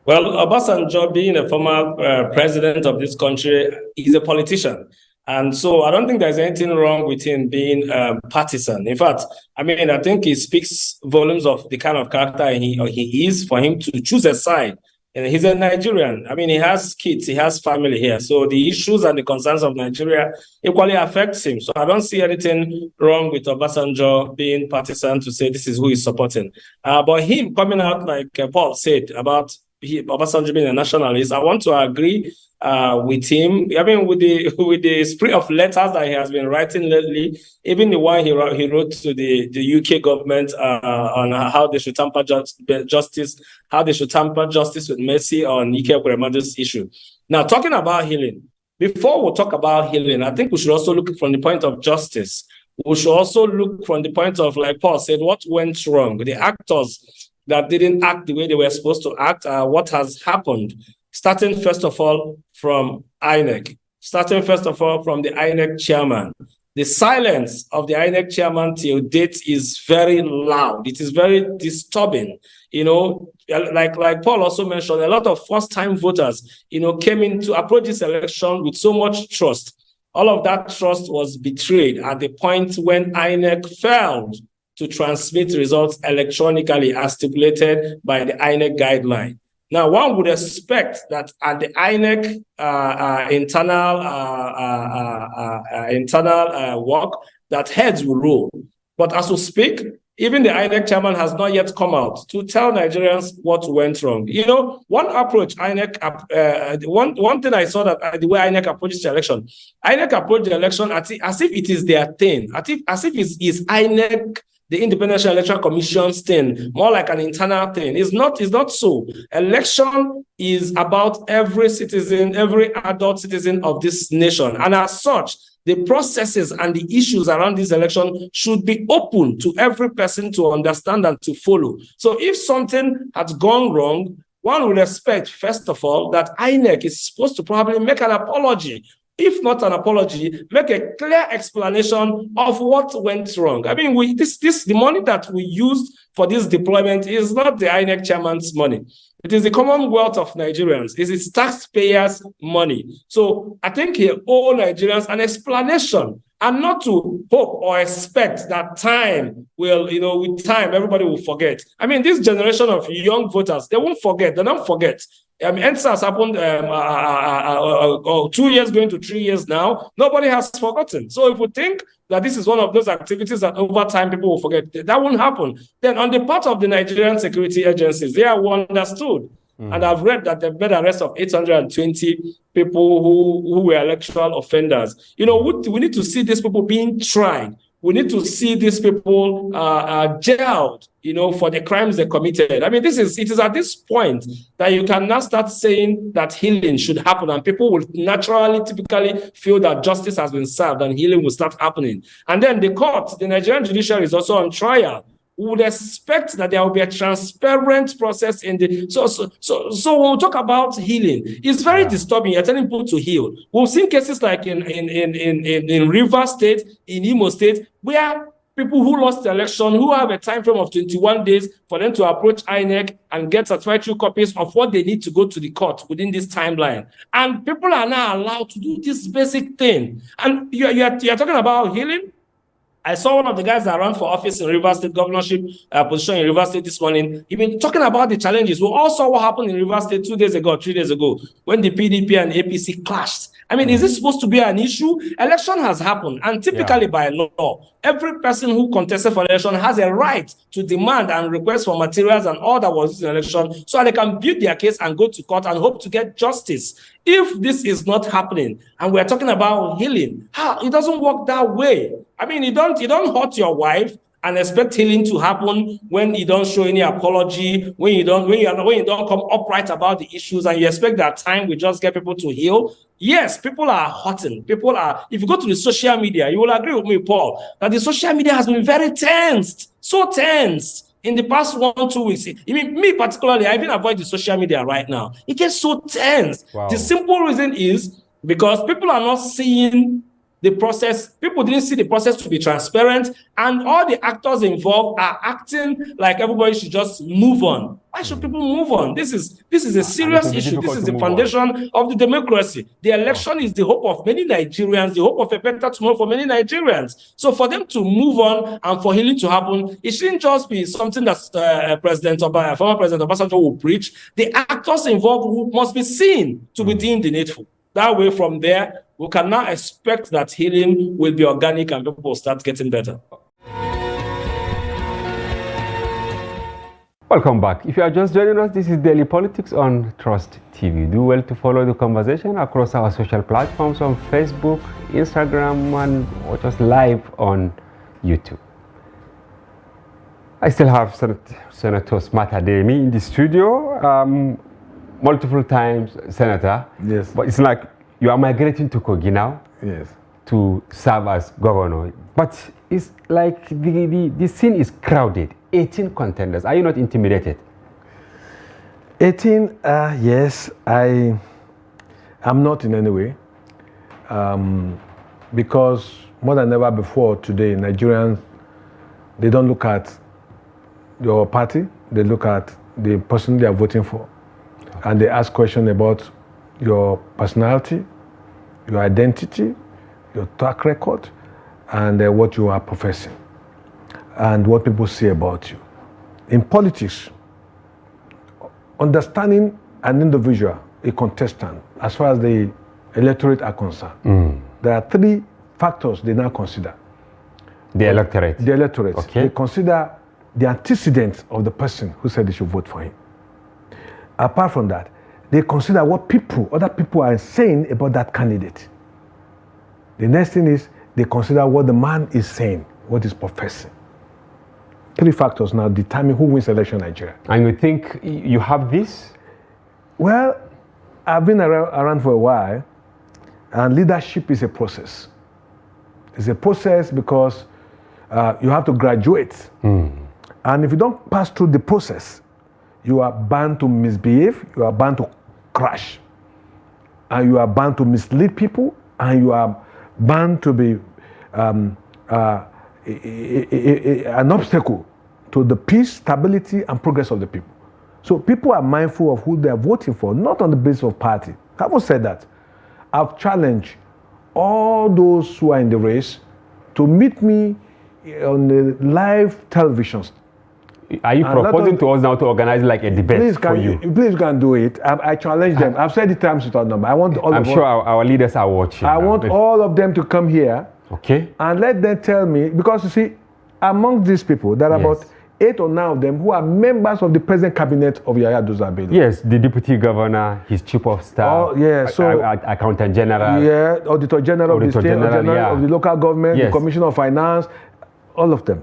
Well, Obasanjo, being a former president of this country, is a politician. And so I don't think there's anything wrong with him being partisan. In fact, I mean, I think it speaks volumes of the kind of character he is for him to choose a side. And he's a Nigerian. I mean, he has kids, he has family here. So the issues and the concerns of Nigeria equally affects him. So I don't see anything wrong with Obasanjo being partisan to say this is who he's supporting. But him coming out, like Paul said, about Obasanjo being a nationalist, I want to agree with him. I mean, with the spree of letters that he has been writing lately, even the one he wrote to the UK government on how they should tamper justice, how they should tamper justice with mercy on Ike Ekweremadu's issue. Now, talking about healing, before we talk about healing, I think we should also look from the point of justice. We should also look from the point of, like Paul said, what went wrong, the actors that didn't act the way they were supposed to act, what has happened. Starting first of all from INEC, starting first of all from the INEC chairman. The silence of the INEC chairman till date is very loud. It is very disturbing. You know, like Paul also mentioned, a lot of first-time voters, came in to approach this election with so much trust. All of that trust was betrayed at the point when INEC failed to transmit results electronically as stipulated by the INEC guideline. Now, one would expect that at the INEC internal work, that heads will rule. But as we speak, even the INEC chairman has not yet come out to tell Nigerians what went wrong. One approach, one thing I saw that the way INEC approaches the election, INEC approached the election as if it is their thing, as if it's INEC the Independent Electoral Commission's thing, more like an internal thing. It's not so. Election is about every citizen, every adult citizen of this nation. And as such, the processes and the issues around this election should be open to every person to understand and to follow. So if something has gone wrong, one would expect, first of all, that INEC is supposed to probably make an apology. If not an apology, make a clear explanation of what went wrong. I mean, the money that we used for this deployment is not the INEC chairman's money. It is the Commonwealth of Nigerians. It is taxpayers' money. So I think he owes Nigerians an explanation, and not to hope or expect that time will, with time, everybody will forget. I mean, this generation of young voters, they won't forget. They don't forget. EndSARS happened 2 years going to 3 years now. Nobody has forgotten. So if we think that this is one of those activities that over time people will forget, that won't happen. Then on the part of the Nigerian security agencies, they are understood. And I've read that they've made arrest of 820 people who were electoral offenders. We need to see these people being tried. We need to see these people jailed, for the crimes they committed. I mean, it is at this point that you can now start saying that healing should happen, and people will typically feel that justice has been served and healing will start happening. And then the Nigerian judiciary is also on trial. We would expect that there will be a transparent process in the so when we talk about healing, it's very disturbing. You're telling people to heal. We've seen cases like in Rivers State, in Imo State, where people who lost the election, who have a time frame of 21 days for them to approach INEC and get certified copies of what they need to go to the court within this timeline. And people are now allowed to do this basic thing. And you're talking about healing? I saw one of the guys that ran for office in Rivers State governorship position in Rivers State this morning. He's been talking about the challenges. We all saw what happened in Rivers State 2 days ago, 3 days ago, when the PDP and APC clashed. I mean, is this supposed to be an issue? Election has happened, and typically by law, every person who contested for election has a right to demand and request for materials and all that was in election, so they can build their case and go to court and hope to get justice. If this is not happening, and we're talking about healing, it doesn't work that way. I mean, you don't hurt your wife and expect healing to happen when you don't show any apology, when you don't come upright about the issues, and you expect that time will just get people to heal. Yes, people are hurting. If you go to the social media, you will agree with me, Paul, that the social media has been very tensed, so tense in the past 1-2 weeks. I mean, me particularly, I even avoid the social media right now. It gets so tense. Wow. The simple reason is because people are not seeing the process. People didn't see the process to be transparent, and all the actors involved are acting like everybody should just move on. Why should people move on? This is a serious issue. This is the foundation of the democracy. The election is the hope of many Nigerians, the hope of a better tomorrow for many Nigerians. So for them to move on and for healing to happen, it shouldn't just be something that former President Obasanjo will preach. The actors involved must be seen to be doing the needful. That way, from there, we can now expect that healing will be organic and people will start getting better. Welcome back. If you are just joining us, this is Daily Politics on Trust TV. Do well to follow the conversation across our social platforms on Facebook, Instagram, and watch us live on YouTube. I still have Senator Smart Ademi in the studio. Multiple times, Senator. Yes. But it's like you are migrating to Kogi now. Yes. To serve as governor. But it's like the scene is crowded. 18 contenders. Are you not intimidated? 18, yes. I'm not in any way. Because more than ever before today, Nigerians, they don't look at your party. They look at the person they are voting for. And they ask questions about your personality, your identity, your track record, and what you are professing, and what people say about you. In politics, understanding an individual, a contestant, as far as the electorate are concerned, there are 3 factors they now consider. The electorate? The electorate. Okay. They consider the antecedents of the person who said they should vote for him. Apart from that, they consider what other people are saying about that candidate. The next thing is they consider what the man is saying, what he's professing. three factors now determine who wins election in Nigeria. And you think you have this? Well, I've been around for a while, and leadership is a process. It's a process because you have to graduate. And if you don't pass through the process, you are bound to misbehave, you are bound to crash, and you are bound to mislead people, and you are bound to be an obstacle to the peace, stability, and progress of the people. So people are mindful of who they are voting for, not on the basis of party. Having said that, I've challenged all those who are in the race to meet me on the live televisions. Are you proposing to us now to organize like a debate for you? Please, you can do it. I challenge them. I've said it times without number. I want all. I'm sure our leaders are watching. I want all of them to come here. Okay. And let them tell me, because you see, among these people, there are about 8 or 9 of them who are members of the present cabinet of Yahya Bello. Yes, the deputy governor, his chief of staff, accountant general. Yeah, auditor general of the state, of the local government, the commissioner of finance, all of them.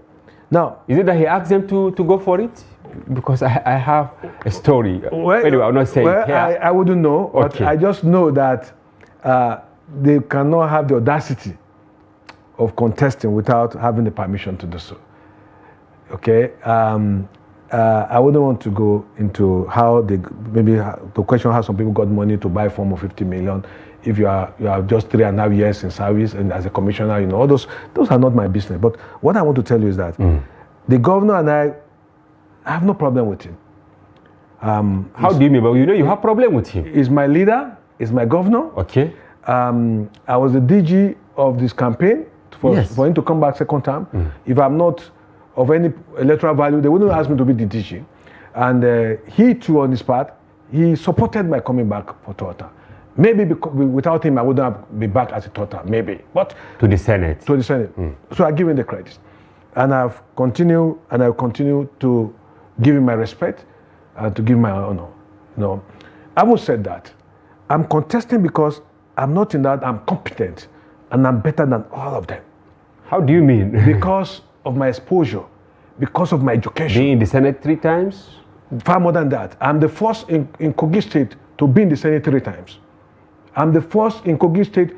Now, is it that he asked them to go for it? Because I have a story. Well, anyway, I'll not say it here. I wouldn't know, but I just know that they cannot have the audacity of contesting without having the permission to do so. Okay, I wouldn't want to go into how they the question how some people got money to buy a form of 50 million. If you are just 3.5 years in service and as a commissioner, you know, all those are not my business. But what I want to tell you is that the governor and I have no problem with him. How do you mean? But you know you have problem with him. He's my leader. He's my governor. Okay. I was the DG of this campaign for him to come back second time. If I'm not of any electoral value, they wouldn't ask me to be the DG. And he too, on his part, he supported my coming back for third term. Maybe without him, I wouldn't be back as a third term, maybe. But to the Senate. To the Senate. So I give him the credit. And I've continued, and I'll continue to give him my respect and to give him my honor. No, having said that, I'm contesting because I'm not in that, I'm competent, and I'm better than all of them. How do you mean? Because of my exposure, because of my education. Being in the Senate 3 times? Far more than that. I'm the first in Kogi State to be in the Senate 3 times. I'm the first in Kogi State,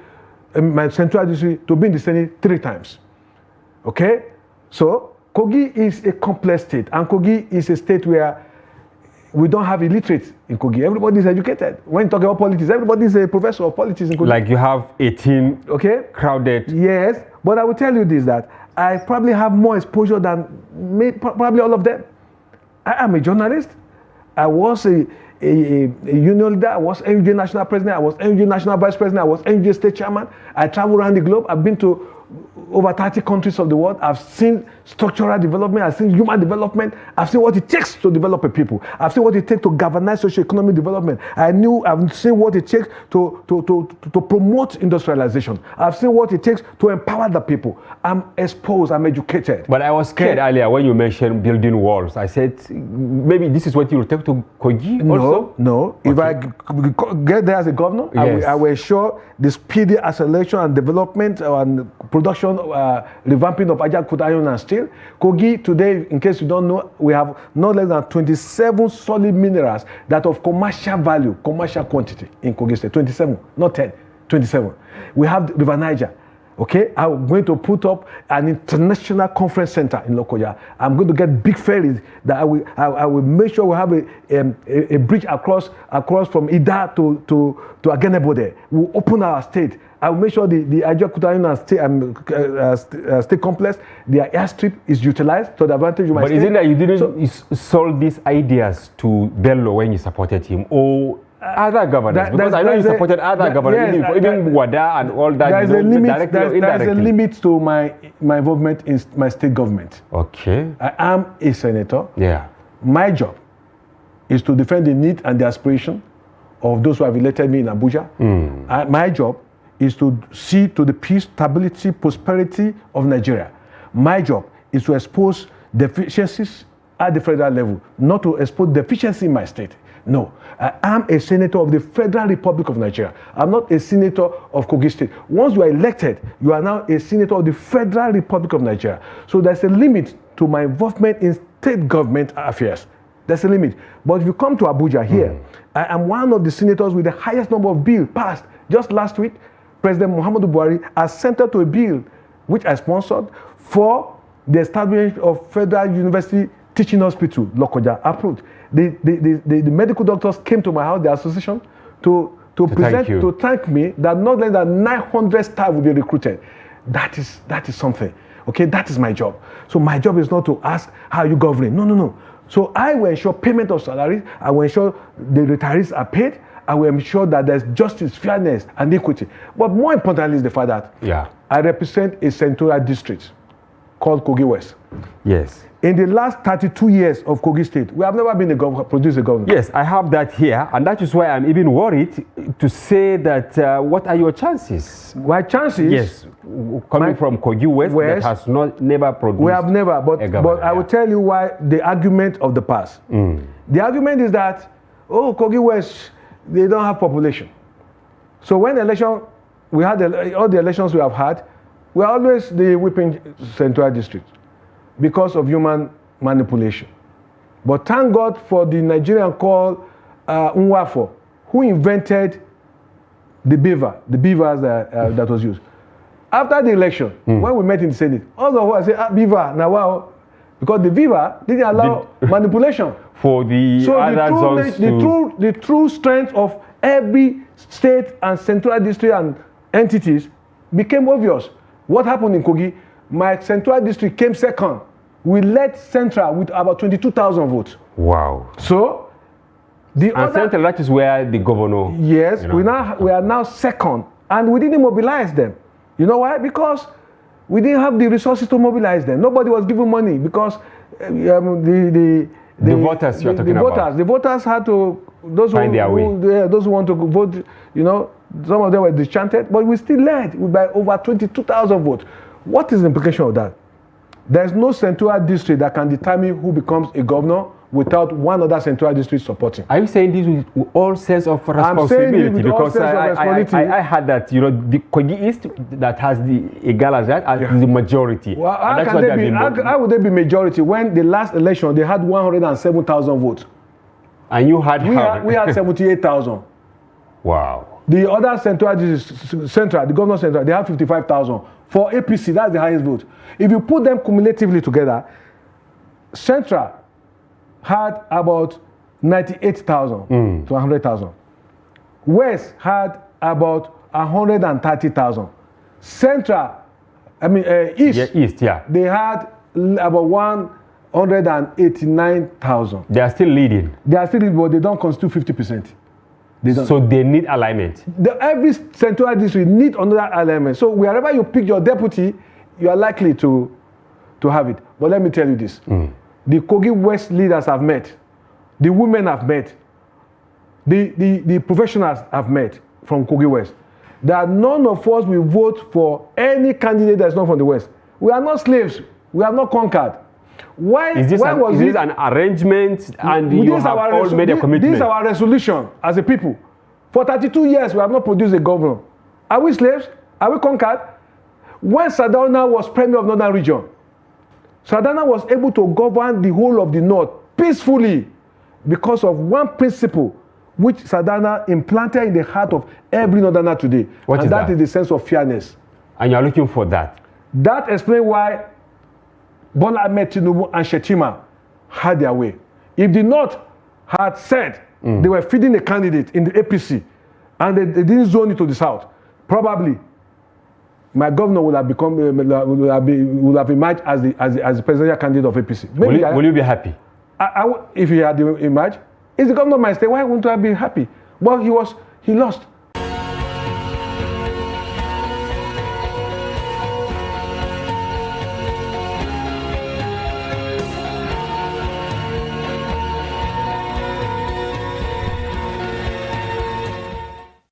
in my central district, to be in the Senate 3 times. Okay? So, Kogi is a complex state, and Kogi is a state where we don't have illiterates in Kogi. Everybody is educated. When you talk about politics, everybody is a professor of politics in Kogi. Like you have 18 crowded. Yes, but I will tell you this, that I probably have more exposure than probably all of them. I am a journalist. I was a union leader. I was NUJ national president. I was NUJ national vice president. I was NUJ state chairman. I travel around the globe. I've been to over 30 countries of the world. I've seen structural development. I've seen human development. I've seen what it takes to develop a people. I've seen what it takes to galvanize socio-economic development. I've seen what it takes to promote industrialization. I've seen what it takes to empower the people. I'm exposed. I'm educated. But I was scared earlier when you mentioned building walls. I said, maybe this is what you will take to Kogi also? No. Okay. If I get there as a governor, I will ensure the speedy acceleration and development and production, revamping of Ajagut iron and steel. Kogi today, in case you don't know, we have no less than 27 solid minerals that of commercial value, commercial quantity in Kogi State. 27, not 10, 27. We have the River Niger. Okay, I'm going to put up an international conference center in Lokoja. I'm going to get big ferries that I will make sure we have a bridge across from Ida to Agenebo there. We'll open our state. I will make sure the Ajakuta state complex, their airstrip is utilized to the advantage of my state. But isn't that you didn't solve these ideas to Bello when you supported him, or other governors? Because I know you supported other governors, even Wada and all that. There is a limit. There is a limit to my involvement in my state government. Okay. I am a senator. Yeah. My job is to defend the need and the aspiration of those who have elected me in Abuja. My job is to see to the peace, stability, prosperity of Nigeria. My job is to expose deficiencies at the federal level, not to expose deficiency in my state. No, I am a senator of the Federal Republic of Nigeria. I'm not a senator of Kogi State. Once you are elected, you are now a senator of the Federal Republic of Nigeria. So there's a limit to my involvement in state government affairs. There's a limit. But if you come to Abuja here, I am one of the senators with the highest number of bills passed. Just last week, President Muhammadu Buhari assented to a bill which I sponsored for the establishment of Federal University Teaching Hospital, Lokoja, approved. The medical doctors came to my house, the association, to thank me that not less than 900 staff will be recruited. That is something. Okay, that is my job. So my job is not to ask how you governing. No. So I will ensure payment of salaries. I will ensure the retirees are paid. I will ensure that there's justice, fairness, and equity. But more importantly is the fact that I represent a senatorial district called Kogi West. Yes. In the last 32 years of Kogi State, we have never been produced a governor. Yes, I have that here, and that is why I'm even worried to say that what are your chances? My chances? Yes, coming from Kogi West that has never produced. We have never, but I will tell you why the argument of the past. The argument is that, Kogi West, they don't have population. So when we had all the elections we have had, we are always the whipping central district because of human manipulation. But thank God for the Nigerian called Nwafo, who invented the beavers that was used. After the election, when we met in the Senate, all of us said, beaver, now wow, because the beaver didn't allow manipulation. For the other zones the true strength of every state and central district and entities became obvious. What happened in Kogi? My central district came second. We led Central with about 22,000 votes. Wow. So, Central, that is where the governor... Yes, we are now second. And we didn't mobilize them. You know why? Because we didn't have the resources to mobilize them. Nobody was given money because the voters you're talking about. The voters had to... Find their way. Those who want to vote, some of them were disenchanted, but we still led by over 22,000 votes. What is the implication of that? There's no central district that can determine who becomes a governor without one other central district supporting. Are you saying this with all sense of responsibility? Because I had that, the Kogi East that has the Igala that as the majority. Well, how would they be majority when the last election they had 107,000 votes? And you had we had 78,000. Wow. The other the governor central, they have 55,000. For APC, that's the highest vote. If you put them cumulatively together, Central had about 98,000 to 100,000. West had about 130,000. Central, East, they had about 189,000. They are still leading. But they don't constitute 50%. So they need alignment. Every central district needs another alignment. So wherever you pick your deputy, you are likely to have it. But let me tell you this. The Kogi West leaders have met. The women have met. The professionals have met from Kogi West. That none of us will vote for any candidate that's not from the West. We are not slaves. We have not conquered. Is this an arrangement and you have all made a commitment? This is our resolution as a people. For 32 years, we have not produced a governor. Are we slaves? Are we conquered? When Sardauna was Premier of Northern Region, Sardauna was able to govern the whole of the North peacefully because of one principle which Sardauna implanted in the heart of every Northerner today. What is that? That is the sense of fairness. And you are looking for that? That explains why Bola Ahmed Tinubu and Shetima had their way. If the North had said they were feeding a candidate in the APC and they didn't zone it to the South, probably my governor would have become would have emerged as the presidential candidate of APC. Will you be happy? If he had emerged, it's the governor of my state. Why wouldn't I be happy? Well, he lost.